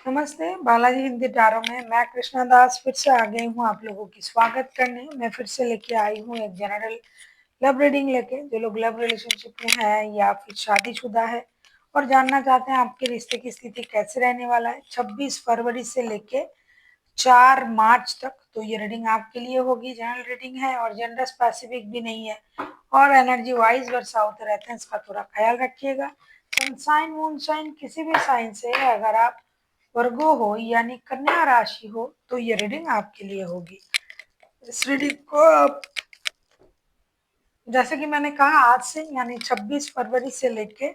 नमस्ते, बालाजी हिंदी टारो में मैं कृष्णा दास फिर से आ गई हूँ आप लोगों की स्वागत करने। मैं फिर से लेके आई हूँ एक जनरल लव रीडिंग लेके। जो लोग लव रिलेशनशिप में है या फिर शादीशुदा है और जानना चाहते हैं आपके रिश्ते की स्थिति कैसे रहने वाला है 26 फरवरी से लेके 4 मार्च तक, तो ये रीडिंग आपके लिए होगी। जनरल रीडिंग है और जेंडर स्पेसिफिक भी नहीं है और एनर्जी वाइज वर्षा होते रहते हैं, इसका थोड़ा ख्याल रखिएगा। सनसाइन मून साइन किसी भी साइन से अगर आप वर्गो हो यानी कन्या राशि हो तो ये रीडिंग आपके लिए होगी। इस रीडिंग को आप, जैसे कि मैंने कहा, आज से यानी 26 फरवरी से लेके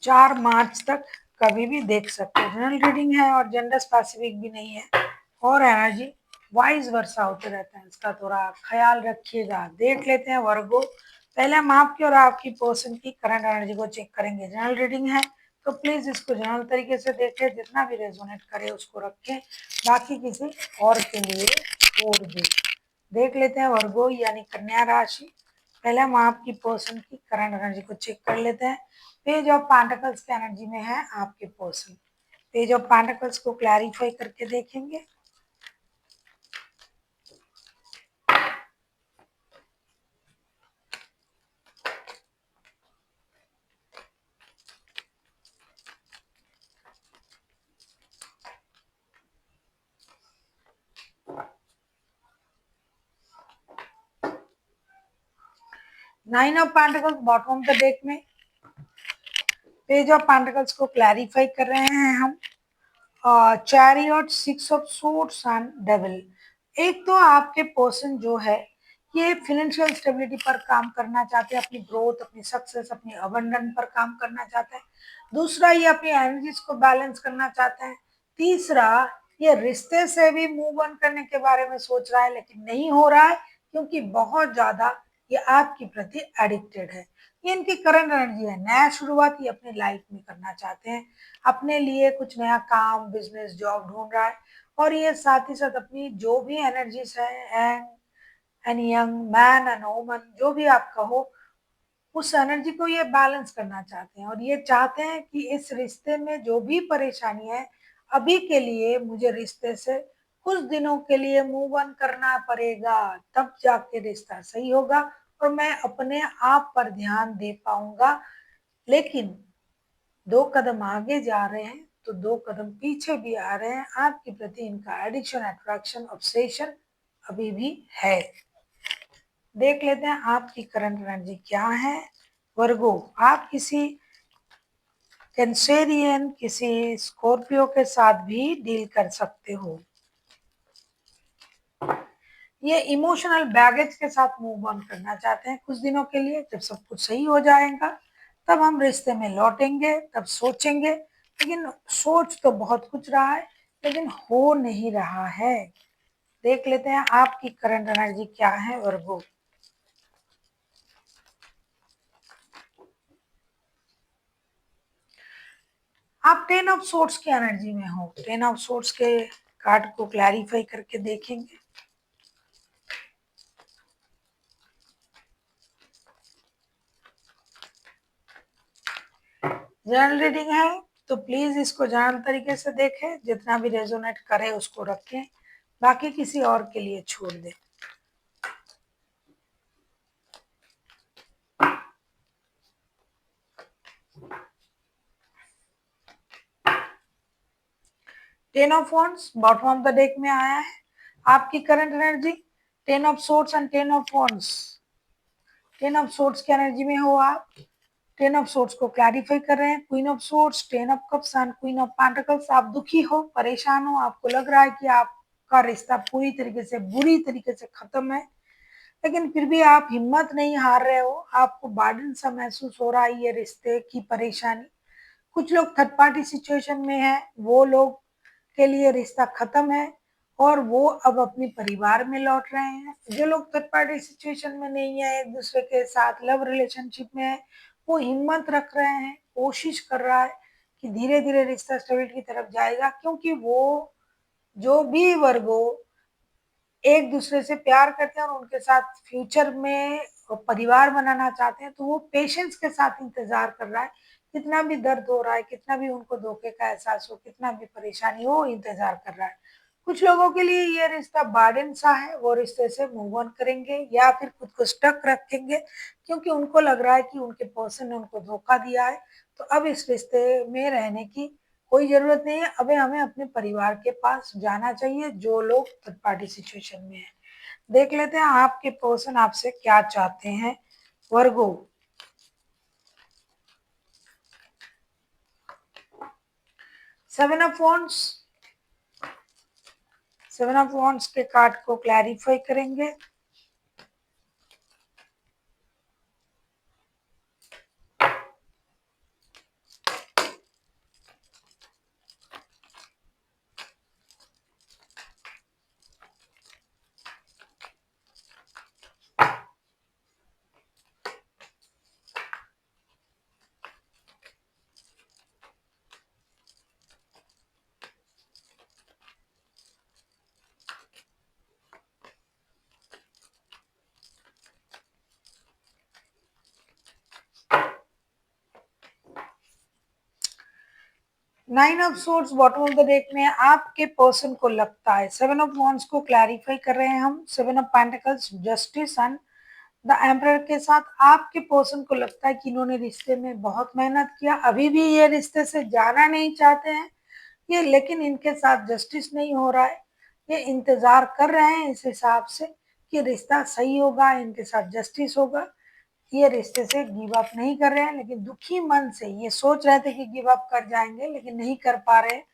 4 मार्च तक कभी भी देख सकते हैं। जनरल रीडिंग है और जेंडर स्पेसिफिक भी नहीं है और एनर्जी वाइज वर्षा होते रहते हैं, इसका थोड़ा ख्याल रखिएगा। देख लेते हैं वर्गो। पहले हम आपकी और आपकी पर्सन की करंट एनर्जी को चेक करेंगे। जनरल रीडिंग है तो प्लीज इसको जनरल तरीके से देखें, जितना भी रेजोनेट करे उसको रखें, बाकी किसी और के लिए छोड़ दें। देख लेते हैं वर्गो यानी कन्या राशि। पहले हम आपकी पर्सन की करंट एनर्जी को चेक कर लेते हैं। पेज ऑफ पेंटिकल्स की एनर्जी में है आपके पर्सन। पेज ऑफ पेंटिकल्स को क्लैरिफाई करके देखेंगे। Nine of pentacles bottom of the deck में। पेज ऑफ पेंटिकल्स को क्लैरिफाई कर रहे हैं हम। Chariot, 6 of swords and devil. एक तो आपके पर्सन जो है ये फाइनेंशियल स्टेबिलिटी पर काम करना चाहते हैं, अपनी ग्रोथ, अपनी सक्सेस, अपनी अबंडन पर काम करना चाहते हैं। दूसरा, ये अपनी एनर्जीज को बैलेंस करना चाहते हैं। तीसरा, ये रिश्ते से भी मूव ऑन करने के बारे में सोच रहा है लेकिन नहीं हो रहा है क्योंकि बहुत ज्यादा ये आपके प्रति एडिक्टेड है। ये इनकी करंट एनर्जी है। नया शुरुआत ये अपनी लाइफ में करना चाहते हैं, अपने लिए कुछ नया काम, बिजनेस, जॉब ढूंढ रहा है और ये साथ ही साथ अपनी जो भी एनर्जीज है, and young man and woman, जो भी आप कहो, उस एनर्जी को ये बैलेंस करना चाहते हैं और ये चाहते हैं कि इस रिश्ते में जो भी परेशानी है, अभी के लिए मुझे रिश्ते से कुछ दिनों के लिए मूव ऑन करना पड़ेगा, तब जाके रिश्ता सही होगा और मैं अपने आप पर ध्यान दे पाऊंगा। लेकिन 2 कदम आगे जा रहे हैं तो 2 कदम पीछे भी आ रहे हैं। आपके प्रति इनका एडिक्शन, अट्रैक्शन, ऑब्सेशन अभी भी है। देख लेते हैं आपकी करंट एनर्जी क्या है। वर्गो, आप किसी कैंसेरियन, किसी स्कॉर्पियो के साथ भी डील कर सकते हो। ये इमोशनल बैगेज के साथ मूव ऑन करना चाहते हैं कुछ दिनों के लिए। जब सब कुछ सही हो जाएगा तब हम रिश्ते में लौटेंगे, तब सोचेंगे। लेकिन सोच तो बहुत कुछ रहा है लेकिन हो नहीं रहा है। देख लेते हैं आपकी करंट एनर्जी क्या है वर्गो। आप 10 ऑफ सोर्ट्स की एनर्जी में हो। 10 ऑफ सोर्ट्स के कार्ड को क्लैरिफाई करके देखेंगे। जनरल रीडिंग है तो प्लीज इसको जनरल तरीके से देखें, जितना भी रेजोनेट करे उसको रखें, बाकी किसी और के लिए छोड़ दें। Ten of wands bottom of the deck में आया है। आपकी current energy 10 of sorts and 10 of wands. 10 of sorts की एनर्जी में हो आप। 10 ऑफ सोर्ट्स को क्लैरिफाई कर रहे हैं। Queen of sorts, 10 of cups and queen of pentacles. आप दुखी हो, परेशान हो, आपको लग रहा है कि आपका रिश्ता पूरी तरीके से, बुरी तरीके से खत्म है, लेकिन फिर भी आप हिम्मत नहीं हार रहे हो। आपको बर्डन सा महसूस हो रहा है ये रिश्ते की परेशानी। कुछ लोग थर्ड पार्टी सिचुएशन में है, वो लोग के लिए रिश्ता खत्म है और वो अब अपने परिवार में लौट रहे हैं। जो लोग थर्ड पार्टी सिचुएशन में नहीं है, एक दूसरे के साथ लव रिलेशनशिप में है, वो हिम्मत रख रहे हैं, कोशिश कर रहा है कि धीरे धीरे रिश्ता स्टेबिलिटी की तरफ जाएगा, क्योंकि वो जो भी वर्ग हो एक दूसरे से प्यार करते हैं और उनके साथ फ्यूचर में परिवार बनाना चाहते हैं, तो वो पेशेंस के साथ इंतजार कर रहा है कितना भी दर्द हो रहा है, कितना भी उनको धोखे का एहसास हो, कितना भी परेशानी हो, इंतजार कर रहा है। कुछ लोगों के लिए ये रिश्ता बर्डन सा है, वो रिश्ते से मूव ऑन करेंगे या फिर खुद को स्टक रखेंगे क्योंकि उनको लग रहा है कि उनके पर्सन ने उनको धोखा दिया है। तो अब इस रिश्ते में रहने की कोई जरूरत नहीं है, अभी हमें अपने परिवार के पास जाना चाहिए जो लोग थर्ड पार्टी सिचुएशन में है। देख लेते हैं आपके पर्सन आपसे क्या चाहते हैं। Virgo, 7 of wands, 7 of wands के कार्ड को क्लैरिफाई करेंगे।9 of swords bottom of the deck में आपके पर्सन को लगता है, 7 ऑफ वॉन्ड्स को क्लैरिफाई कर रहे हैं हम, 7 of pentacles, justice and the emperor के साथ आपके पर्सन को लगता है कि इन्होंने रिश्ते में बहुत मेहनत किया, अभी भी ये रिश्ते से जाना नहीं चाहते हैं ये, लेकिन इनके साथ जस्टिस नहीं हो रहा है। ये इंतजार कर रहे हैं इस हिसाब से कि रिश्ता सही होगा, इनके साथ जस्टिस होगा। ये रिश्ते से गिव अप नहीं कर रहे हैं, लेकिन दुखी मन से ये सोच रहे थे कि गिव अप कर जाएंगे लेकिन नहीं कर पा रहे हैं।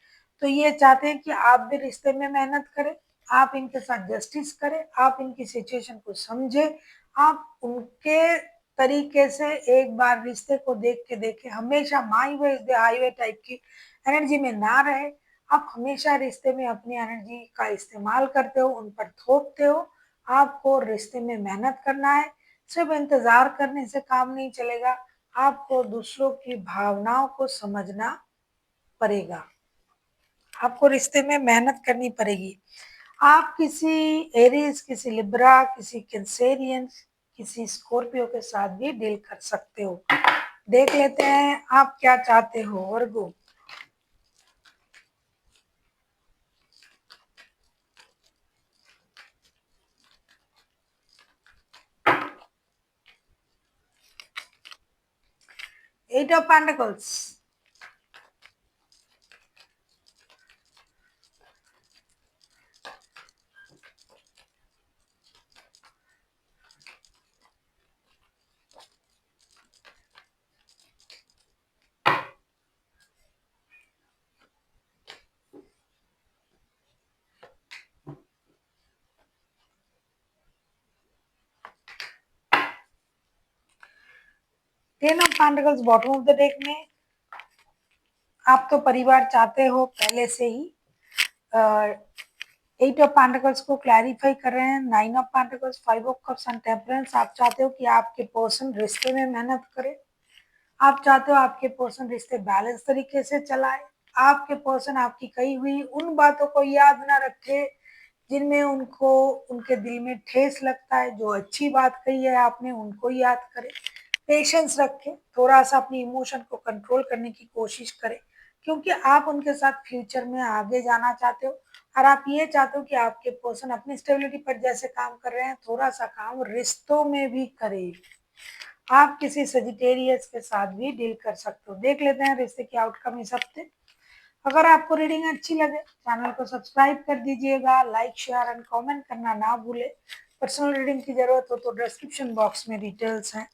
तो ये चाहते हैं कि आप भी रिश्ते में मेहनत करें, आप इनके साथ जस्टिस करें, आप इनकी सिचुएशन को समझे, आप उनके तरीके से एक बार रिश्ते को देख के देखे, हमेशा my way is the highway type की एनर्जी में ना रहे। आप हमेशा रिश्ते में अपनी एनर्जी का इस्तेमाल करते हो, उन पर थोपते हो। आपको रिश्ते में मेहनत करना है, सिर्फ इंतजार करने से काम नहीं चलेगा, आपको दूसरों की भावनाओं को समझना पड़ेगा, आपको रिश्ते में मेहनत करनी पड़ेगी। आप किसी एरीज, किसी लिब्रा, किसी कैंसेरियन, किसी स्कॉर्पियो के साथ भी डील कर सकते हो। देख लेते हैं आप क्या चाहते हो वर्गो। Eight of Pentacles, 10 of Pentacles bottom of the deck में। आप तो परिवार चाहते हो पहले से ही। 8 ऑफ पेंटिकल्स को क्लैरिफाई कर रहे हैं, 9 of pentacles, 5 of cups and temperance. आप चाहते हो कि आपके पर्सन रिश्ते में मेहनत करे, आप चाहते हो आपके पर्सन रिश्ते बैलेंस तरीके से चलाए, आपके पर्सन आपकी कही हुई उन बातों को याद ना रखे जिनमें उनको उनके दिल में ठेस लगता है, जो अच्छी बात कही है आपने उनको याद करे, पेशेंस रखें, थोड़ा सा अपनी इमोशन को कंट्रोल करने की कोशिश करें क्योंकि आप उनके साथ फ्यूचर में आगे जाना चाहते हो और आप ये चाहते हो कि आपके पर्सन अपनी स्टेबिलिटी पर जैसे काम कर रहे हैं थोड़ा सा काम रिश्तों में भी करें। आप किसी सजिटेरियस के साथ भी डील कर सकते हो। देख लेते हैं रिश्ते की आउटकम इस हफ्ते। अगर आपको रीडिंग अच्छी लगे चैनल को सब्सक्राइब कर दीजिएगा, लाइक शेयर एंड कमेंट करना ना भूले। पर्सनल रीडिंग की जरूरत हो तो डिस्क्रिप्शन बॉक्स में डिटेल्स हैं।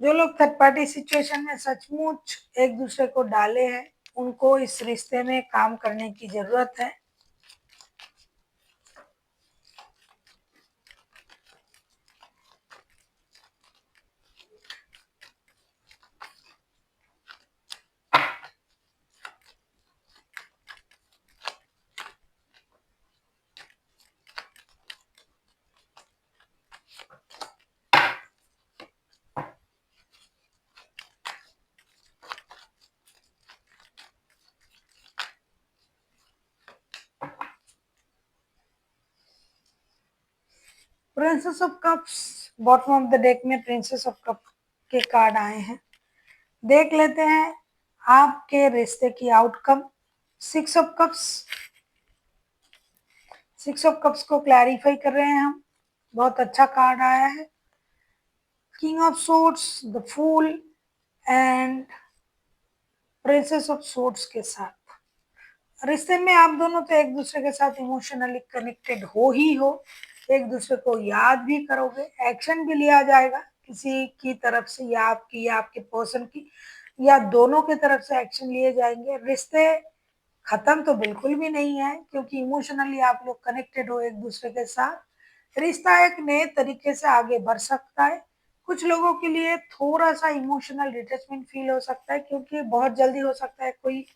जो लोग थर्ड पार्टी सिचुएशन में सचमुच एक दूसरे को डाले हैं उनको इस रिश्ते में काम करने की जरूरत है। Princess of cups, bottom of the deck में प्रिंसेस ऑफ कप के कार्ड आए हैं। देख लेते हैं आपके रिश्ते की outcome. Six of cups, six of cups को क्लैरिफाई कर रहे हैं हम, बहुत अच्छा कार्ड आया है। King of swords, the fool and princess of swords के साथ रिश्ते में आप दोनों तो एक दूसरे के साथ इमोशनली कनेक्टेड हो ही हो, एक दूसरे को याद भी करोगे, एक्शन भी लिया जाएगा किसी की तरफ से या आपके पर्सन की या दोनों की तरफ से एक्शन लिए जाएंगे। रिश्ते खत्म तो बिल्कुल भी नहीं है क्योंकि इमोशनली आप लोग कनेक्टेड हो एक दूसरे के साथ। रिश्ता एक नए तरीके से आगे बढ़ सकता है। कुछ लोगों के लिए थोड़ा सा इमोशनल डिटैचमेंट फील हो सकता है क्योंकि बहुत जल्दी हो सकता है कोई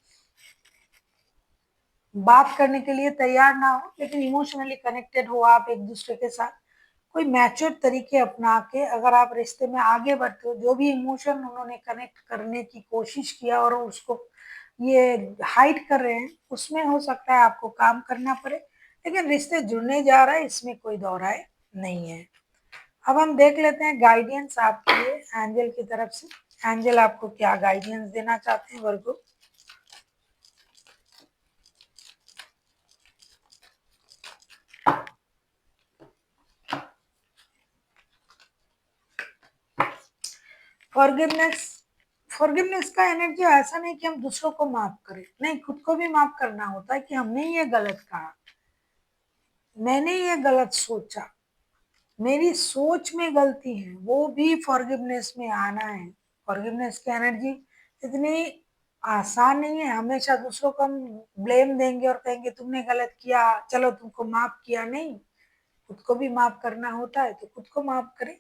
बात करने के लिए तैयार ना हो, लेकिन इमोशनली कनेक्टेड हो आप एक दूसरे के साथ। कोई मैच्योर तरीके अपना के अगर आप रिश्ते में आगे बढ़ते हो, जो भी इमोशन उन्होंने कनेक्ट करने की कोशिश किया और उसको ये हाइड कर रहे हैं, उसमें हो सकता है आपको काम करना पड़े, लेकिन रिश्ते जुड़ने जा रहा है, इसमें कोई दो राय नहीं है। अब हम देख लेते हैं गाइडेंस आपके लिए एंजल की तरफ से। एंजल आपको क्या गाइडेंस देना चाहते हैं वर्गो? फॉरगिवनेस, फॉरगिवनेस का एनर्जी ऐसा नहीं कि हम दूसरों को माफ करें, नहीं, खुद को भी माफ करना होता है कि हमने ये गलत कहा, मैंने ये गलत सोचा, मेरी सोच में गलती है, वो भी फॉरगिवनेस में आना है। फॉरगिवनेस की एनर्जी इतनी आसान नहीं है। हमेशा दूसरों को हम ब्लेम देंगे और कहेंगे तुमने गलत किया, चलो तुमको माफ किया, नहीं, खुद को भी माफ करना होता है तो खुद को माफ करें,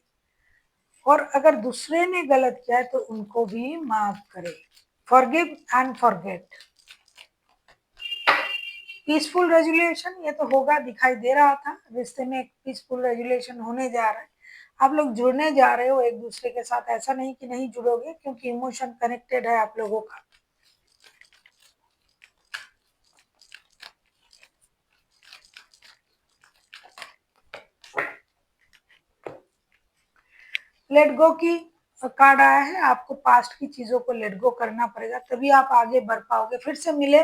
और अगर दूसरे ने गलत किया है तो उनको भी माफ करें। Forgive and forget, peaceful resolution, ये तो होगा, दिखाई दे रहा था रिश्ते में एक पीसफुल रेजुलेशन होने जा रहा है। आप लोग जुड़ने जा रहे हो एक दूसरे के साथ, ऐसा नहीं कि नहीं जुड़ोगे क्योंकि इमोशन कनेक्टेड है आप लोगों का। लेट गो की कार्ड आया है, आपको पास्ट की चीजों को लेट गो करना पड़ेगा, तभी आप आगे बढ़ पाओगे। फिर से मिले,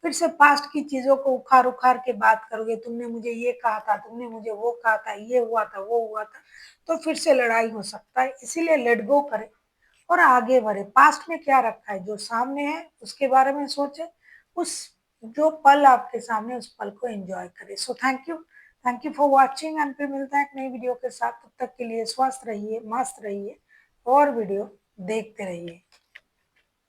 फिर से पास्ट की चीजों को उखाड़ उखाड़ के बात करोगे, तुमने मुझे ये कहा था, तुमने मुझे वो कहा था, ये हुआ था, वो हुआ था, तो फिर से लड़ाई हो सकता है। इसीलिए लेट गो करें और आगे बढ़े। पास्ट में क्या रखा है, जो सामने है उसके बारे में सोचे, उस जो पल आपके सामने उस पल को एंजॉय करें। So thank you for watching and फिर मिलता है एक नई वीडियो के साथ। तब तक के लिए स्वस्थ रहिए, मस्त रहिए और वीडियो देखते रहिए।